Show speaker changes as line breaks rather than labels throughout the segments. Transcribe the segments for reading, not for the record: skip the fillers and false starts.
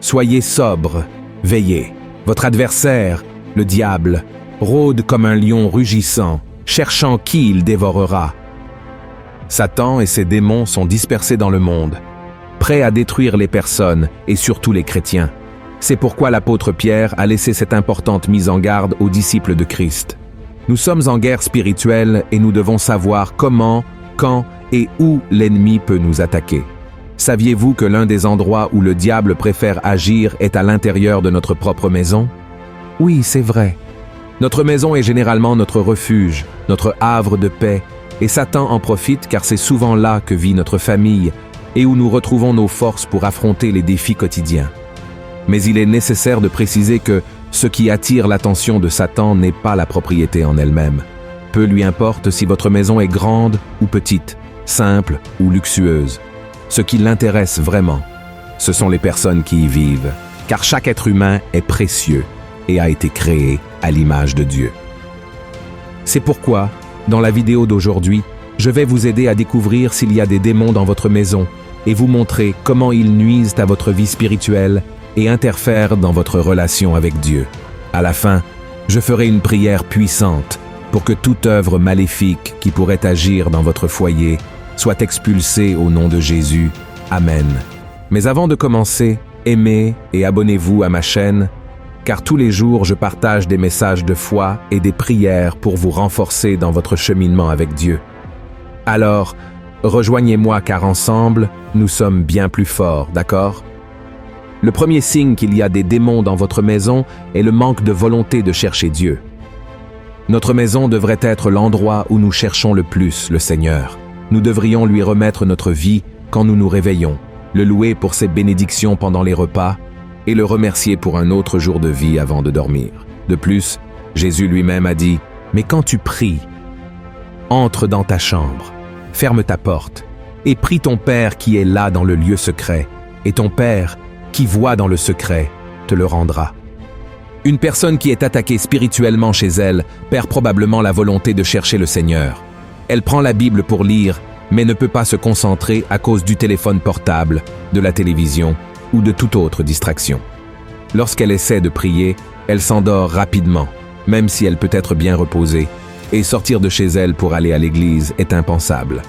Soyez sobres, veillez. Votre adversaire, le diable, rôde comme un lion rugissant, cherchant qui il dévorera. Satan et ses démons sont dispersés dans le monde, prêts à détruire les personnes et surtout les chrétiens. C'est pourquoi l'apôtre Pierre a laissé cette importante mise en garde aux disciples de Christ. Nous sommes en guerre spirituelle et nous devons savoir comment, quand et où l'ennemi peut nous attaquer. Saviez-vous que l'un des endroits où le diable préfère agir est à l'intérieur de notre propre maison? Oui, c'est vrai. Notre maison est généralement notre refuge, notre havre de paix, et Satan en profite car c'est souvent là que vit notre famille et où nous retrouvons nos forces pour affronter les défis quotidiens. Mais il est nécessaire de préciser que ce qui attire l'attention de Satan n'est pas la propriété en elle-même. Peu lui importe si votre maison est grande ou petite, simple ou luxueuse. Ce qui l'intéresse vraiment, ce sont les personnes qui y vivent, car chaque être humain est précieux et a été créé à l'image de Dieu. C'est pourquoi, dans la vidéo d'aujourd'hui, je vais vous aider à découvrir s'il y a des démons dans votre maison et vous montrer comment ils nuisent à votre vie spirituelle et interfèrent dans votre relation avec Dieu. À la fin, je ferai une prière puissante pour que toute œuvre maléfique qui pourrait agir dans votre foyer soit expulsée au nom de Jésus. Amen. Mais avant de commencer, aimez et abonnez-vous à ma chaîne, car tous les jours je partage des messages de foi et des prières pour vous renforcer dans votre cheminement avec Dieu. Alors, rejoignez-moi car ensemble, nous sommes bien plus forts, d'accord? Le premier signe qu'il y a des démons dans votre maison est le manque de volonté de chercher Dieu. Notre maison devrait être l'endroit où nous cherchons le plus le Seigneur. Nous devrions lui remettre notre vie quand nous nous réveillons, le louer pour ses bénédictions pendant les repas et le remercier pour un autre jour de vie avant de dormir. De plus, Jésus lui-même a dit « Mais quand tu pries, entre dans ta chambre, ferme ta porte et prie ton Père qui est là dans le lieu secret, et ton Père qui voit dans le secret te le rendra. » Une personne qui est attaquée spirituellement chez elle perd probablement la volonté de chercher le Seigneur. Elle prend la Bible pour lire, mais ne peut pas se concentrer à cause du téléphone portable, de la télévision ou de toute autre distraction. Lorsqu'elle essaie de prier, elle s'endort rapidement, même si elle peut être bien reposée, et sortir de chez elle pour aller à l'église est impensable.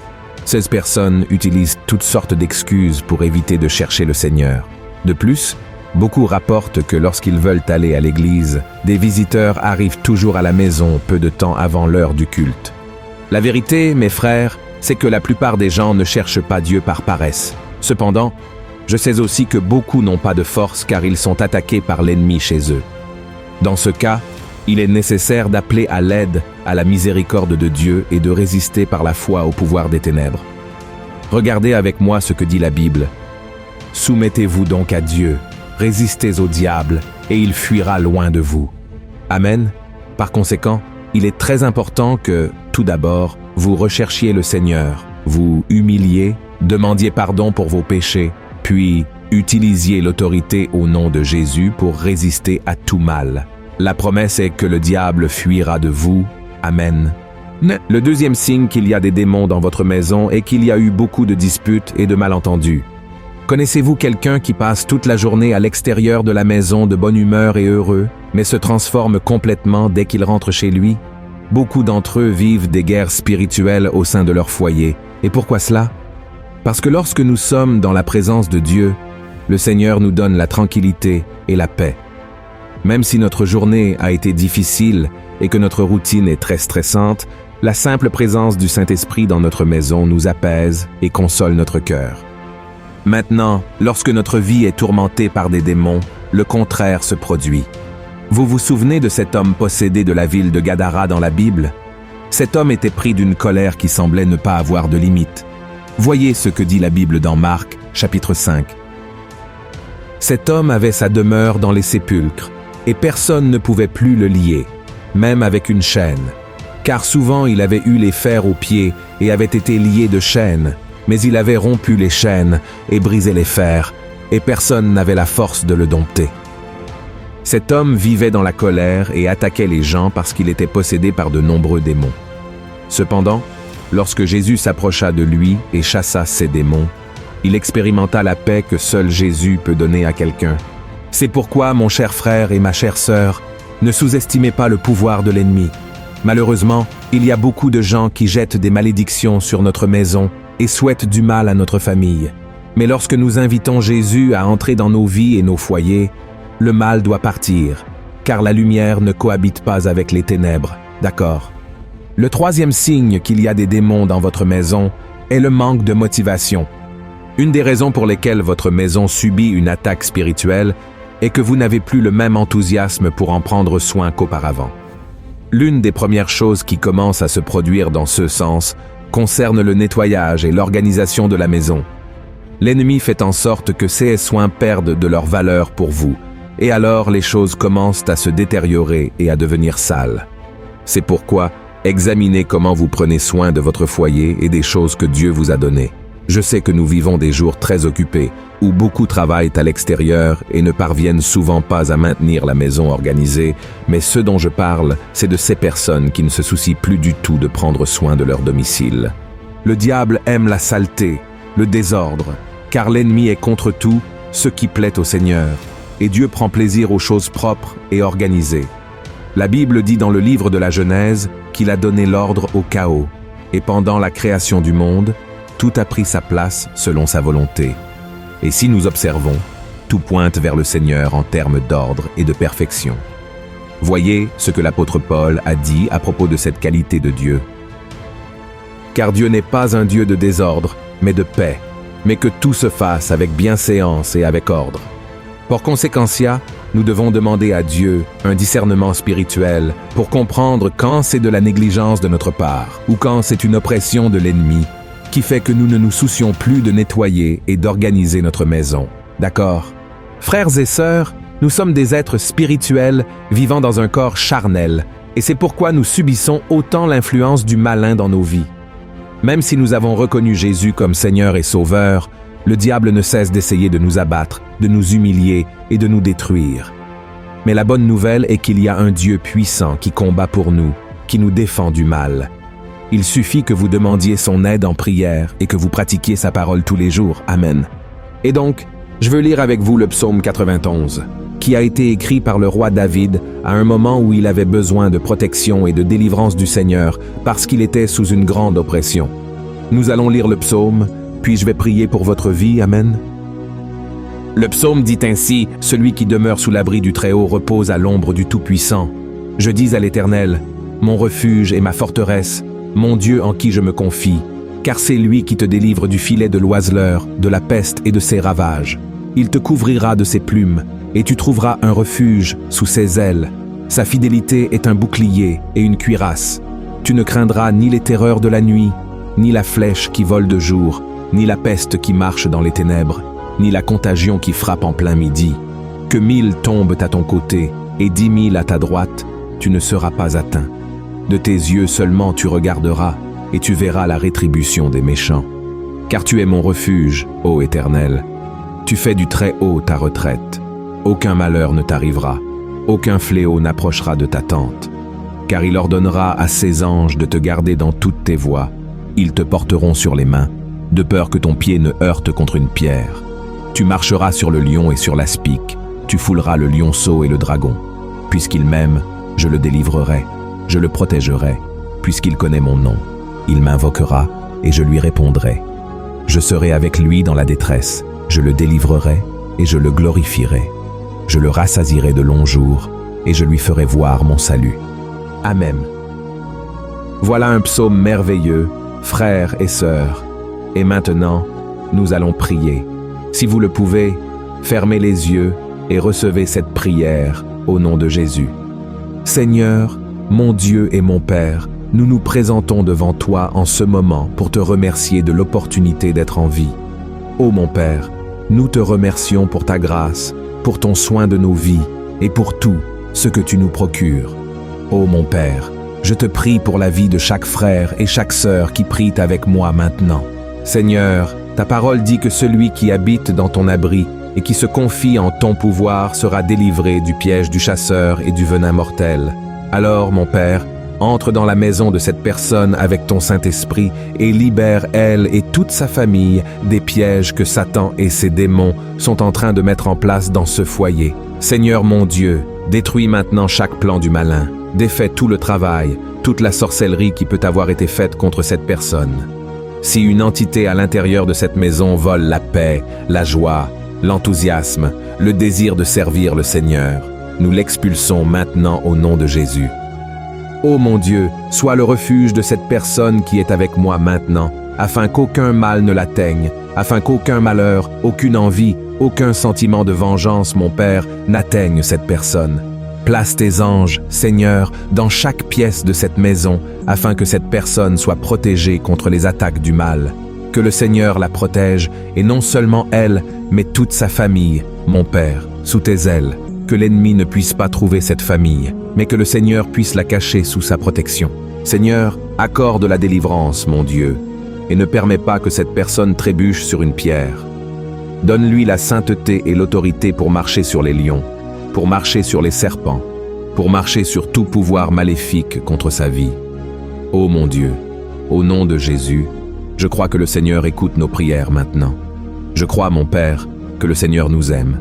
Ces personnes utilisent toutes sortes d'excuses pour éviter de chercher le Seigneur. De plus, beaucoup rapportent que lorsqu'ils veulent aller à l'église, des visiteurs arrivent toujours à la maison peu de temps avant l'heure du culte. La vérité, mes frères, c'est que la plupart des gens ne cherchent pas Dieu par paresse. Cependant, je sais aussi que beaucoup n'ont pas de force car ils sont attaqués par l'ennemi chez eux. Dans ce cas, il est nécessaire d'appeler à l'aide à la miséricorde de Dieu et de résister par la foi au pouvoir des ténèbres. Regardez avec moi ce que dit la Bible. « Soumettez-vous donc à Dieu, résistez au diable, et il fuira loin de vous. » Amen. Par conséquent, il est très important que, tout d'abord, vous recherchiez le Seigneur, vous humiliez, demandiez pardon pour vos péchés, puis utilisiez l'autorité au nom de Jésus pour résister à tout mal. La promesse est que le diable fuira de vous. Amen. Le deuxième signe qu'il y a des démons dans votre maison est qu'il y a eu beaucoup de disputes et de malentendus. Connaissez-vous quelqu'un qui passe toute la journée à l'extérieur de la maison de bonne humeur et heureux, mais se transforme complètement dès qu'il rentre chez lui? Beaucoup d'entre eux vivent des guerres spirituelles au sein de leur foyer. Et pourquoi cela? Parce que lorsque nous sommes dans la présence de Dieu, le Seigneur nous donne la tranquillité et la paix. Même si notre journée a été difficile et que notre routine est très stressante, la simple présence du Saint-Esprit dans notre maison nous apaise et console notre cœur. Maintenant, lorsque notre vie est tourmentée par des démons, le contraire se produit. Vous vous souvenez de cet homme possédé de la ville de Gadara dans la Bible? Cet homme était pris d'une colère qui semblait ne pas avoir de limite. Voyez ce que dit la Bible dans Marc, chapitre 5. Cet homme avait sa demeure dans les sépulcres, et personne ne pouvait plus le lier, même avec une chaîne. Car souvent il avait eu les fers aux pieds et avait été lié de chaînes, mais il avait rompu les chaînes et brisé les fers, et personne n'avait la force de le dompter. Cet homme vivait dans la colère et attaquait les gens parce qu'il était possédé par de nombreux démons. Cependant, lorsque Jésus s'approcha de lui et chassa ces démons, il expérimenta la paix que seul Jésus peut donner à quelqu'un, C'est pourquoi, mon cher frère et ma chère sœur, ne sous-estimez pas le pouvoir de l'ennemi. Malheureusement, il y a beaucoup de gens qui jettent des malédictions sur notre maison et souhaitent du mal à notre famille. Mais lorsque nous invitons Jésus à entrer dans nos vies et nos foyers, le mal doit partir, car la lumière ne cohabite pas avec les ténèbres, d'accord? Le troisième signe qu'il y a des démons dans votre maison est le manque de motivation. Une des raisons pour lesquelles votre maison subit une attaque spirituelle est que vous n'avez plus le même enthousiasme pour en prendre soin qu'auparavant. L'une des premières choses qui commence à se produire dans ce sens concerne le nettoyage et l'organisation de la maison. L'ennemi fait en sorte que ces soins perdent de leur valeur pour vous, et alors les choses commencent à se détériorer et à devenir sales. C'est pourquoi examinez comment vous prenez soin de votre foyer et des choses que Dieu vous a données. Je sais que nous vivons des jours très occupés, où beaucoup travaillent à l'extérieur et ne parviennent souvent pas à maintenir la maison organisée, mais ce dont je parle, c'est de ces personnes qui ne se soucient plus du tout de prendre soin de leur domicile. Le diable aime la saleté, le désordre, car l'ennemi est contre tout ce qui plaît au Seigneur, et Dieu prend plaisir aux choses propres et organisées. La Bible dit dans le livre de la Genèse qu'il a donné l'ordre au chaos, et pendant la création du monde, tout a pris sa place selon sa volonté. Et si nous observons, tout pointe vers le Seigneur en termes d'ordre et de perfection. Voyez ce que l'apôtre Paul a dit à propos de cette qualité de Dieu. Car Dieu n'est pas un Dieu de désordre, mais de paix, mais que tout se fasse avec bienséance et avec ordre. Por consequentia, nous devons demander à Dieu un discernement spirituel pour comprendre quand c'est de la négligence de notre part ou quand c'est une oppression de l'ennemi qui fait que nous ne nous soucions plus de nettoyer et d'organiser notre maison. D'accord? Frères et sœurs, nous sommes des êtres spirituels vivant dans un corps charnel, et c'est pourquoi nous subissons autant l'influence du malin dans nos vies. Même si nous avons reconnu Jésus comme Seigneur et Sauveur, le diable ne cesse d'essayer de nous abattre, de nous humilier et de nous détruire. Mais la bonne nouvelle est qu'il y a un Dieu puissant qui combat pour nous, qui nous défend du mal. Il suffit que vous demandiez son aide en prière et que vous pratiquiez sa parole tous les jours. Amen. Et donc, je veux lire avec vous le psaume 91, qui a été écrit par le roi David à un moment où il avait besoin de protection et de délivrance du Seigneur parce qu'il était sous une grande oppression. Nous allons lire le psaume, puis je vais prier pour votre vie. Amen. Le psaume dit ainsi, « Celui qui demeure sous l'abri du Très-Haut repose à l'ombre du Tout-Puissant. Je dis à l'Éternel, mon refuge et ma forteresse, mon Dieu en qui je me confie, car c'est lui qui te délivre du filet de l'oiseleur, de la peste et de ses ravages. Il te couvrira de ses plumes, et tu trouveras un refuge sous ses ailes. Sa fidélité est un bouclier et une cuirasse. Tu ne craindras ni les terreurs de la nuit, ni la flèche qui vole de jour, ni la peste qui marche dans les ténèbres, ni la contagion qui frappe en plein midi. Que 1000 tombent à ton côté et 10 000 à ta droite, tu ne seras pas atteint. De tes yeux seulement tu regarderas, et tu verras la rétribution des méchants. Car tu es mon refuge, ô Éternel. Tu fais du Très-Haut ta retraite. Aucun malheur ne t'arrivera, aucun fléau n'approchera de ta tente. Car il ordonnera à ses anges de te garder dans toutes tes voies. Ils te porteront sur les mains, de peur que ton pied ne heurte contre une pierre. Tu marcheras sur le lion et sur l'aspic, tu fouleras le lionceau et le dragon. Puisqu'il m'aime, je le délivrerai. Je le protégerai, puisqu'il connaît mon nom. Il m'invoquera, et je lui répondrai. Je serai avec lui dans la détresse, je le délivrerai, et je le glorifierai. Je le rassasierai de longs jours, et je lui ferai voir mon salut. Amen. Voilà un psaume merveilleux, frères et sœurs. Et maintenant, nous allons prier. Si vous le pouvez, fermez les yeux et recevez cette prière au nom de Jésus. Seigneur, mon Dieu et mon Père, nous nous présentons devant toi en ce moment pour te remercier de l'opportunité d'être en vie. Ô mon Père, nous te remercions pour ta grâce, pour ton soin de nos vies et pour tout ce que tu nous procures. Ô mon Père, je te prie pour la vie de chaque frère et chaque sœur qui prie avec moi maintenant. Seigneur, ta parole dit que celui qui habite dans ton abri et qui se confie en ton pouvoir sera délivré du piège du chasseur et du venin mortel. Alors, mon Père, Entre dans la maison de cette personne avec ton Saint-Esprit et libère elle et toute sa famille des pièges que Satan et ses démons sont en train de mettre en place dans ce foyer. Seigneur mon Dieu, détruis maintenant chaque plan du malin. Défais tout le travail, toute la sorcellerie qui peut avoir été faite contre cette personne. Si une entité à l'intérieur de cette maison vole la paix, la joie, l'enthousiasme, le désir de servir le Seigneur, nous l'expulsons maintenant au nom de Jésus. Ô mon Dieu, sois le refuge de cette personne qui est avec moi maintenant, afin qu'aucun mal ne l'atteigne, afin qu'aucun malheur, aucune envie, aucun sentiment de vengeance, mon Père, n'atteigne cette personne. Place tes anges, Seigneur, dans chaque pièce de cette maison, afin que cette personne soit protégée contre les attaques du mal. Que le Seigneur la protège, et non seulement elle, mais toute sa famille, mon Père, sous tes ailes. Que l'ennemi ne puisse pas trouver cette famille, mais que le Seigneur puisse la cacher sous sa protection. Seigneur, accorde la délivrance, mon Dieu, et ne permets pas que cette personne trébuche sur une pierre. Donne-lui la sainteté et l'autorité pour marcher sur les lions, pour marcher sur les serpents, pour marcher sur tout pouvoir maléfique contre sa vie. Ô mon Dieu, au nom de Jésus, je crois que le Seigneur écoute nos prières maintenant. Je crois, mon Père, que le Seigneur nous aime,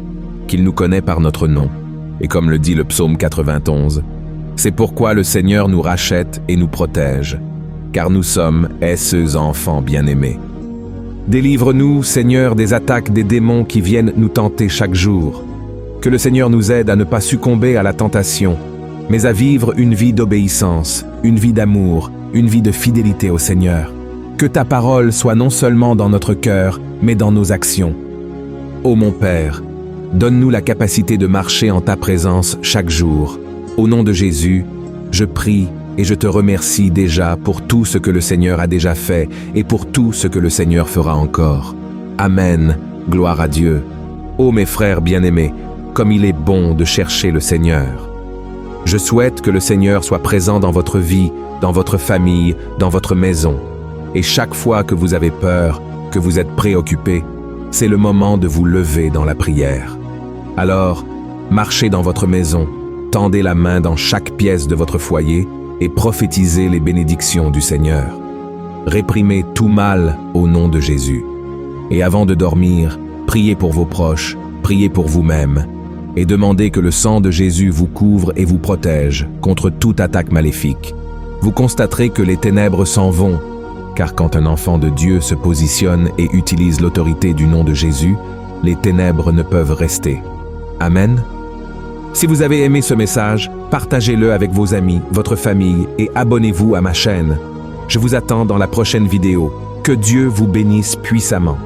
qu'il nous connaît par notre nom, et comme le dit le psaume 91, c'est pourquoi le Seigneur nous rachète et nous protège, car nous sommes ses enfants bien-aimés. Délivre-nous, Seigneur, des attaques des démons qui viennent nous tenter chaque jour. Que le Seigneur nous aide à ne pas succomber à la tentation, mais à vivre une vie d'obéissance, une vie d'amour, une vie de fidélité au Seigneur. Que ta parole soit non seulement dans notre cœur, mais dans nos actions. Ô mon Père, donne-nous la capacité de marcher en ta présence chaque jour. Au nom de Jésus, je prie et je te remercie déjà pour tout ce que le Seigneur a déjà fait et pour tout ce que le Seigneur fera encore. Amen. Gloire à Dieu. Ô mes frères bien-aimés, comme il est bon de chercher le Seigneur. Je souhaite que le Seigneur soit présent dans votre vie, dans votre famille, dans votre maison. Et chaque fois que vous avez peur, que vous êtes préoccupé, c'est le moment de vous lever dans la prière. Alors, marchez dans votre maison, tendez la main dans chaque pièce de votre foyer et prophétisez les bénédictions du Seigneur. Réprimez tout mal au nom de Jésus. Et avant de dormir, priez pour vos proches, priez pour vous-même, et demandez que le sang de Jésus vous couvre et vous protège contre toute attaque maléfique. Vous constaterez que les ténèbres s'en vont, car quand un enfant de Dieu se positionne et utilise l'autorité du nom de Jésus, les ténèbres ne peuvent rester. Amen. Si vous avez aimé ce message, partagez-le avec vos amis, votre famille et abonnez-vous à ma chaîne. Je vous attends dans la prochaine vidéo. Que Dieu vous bénisse puissamment.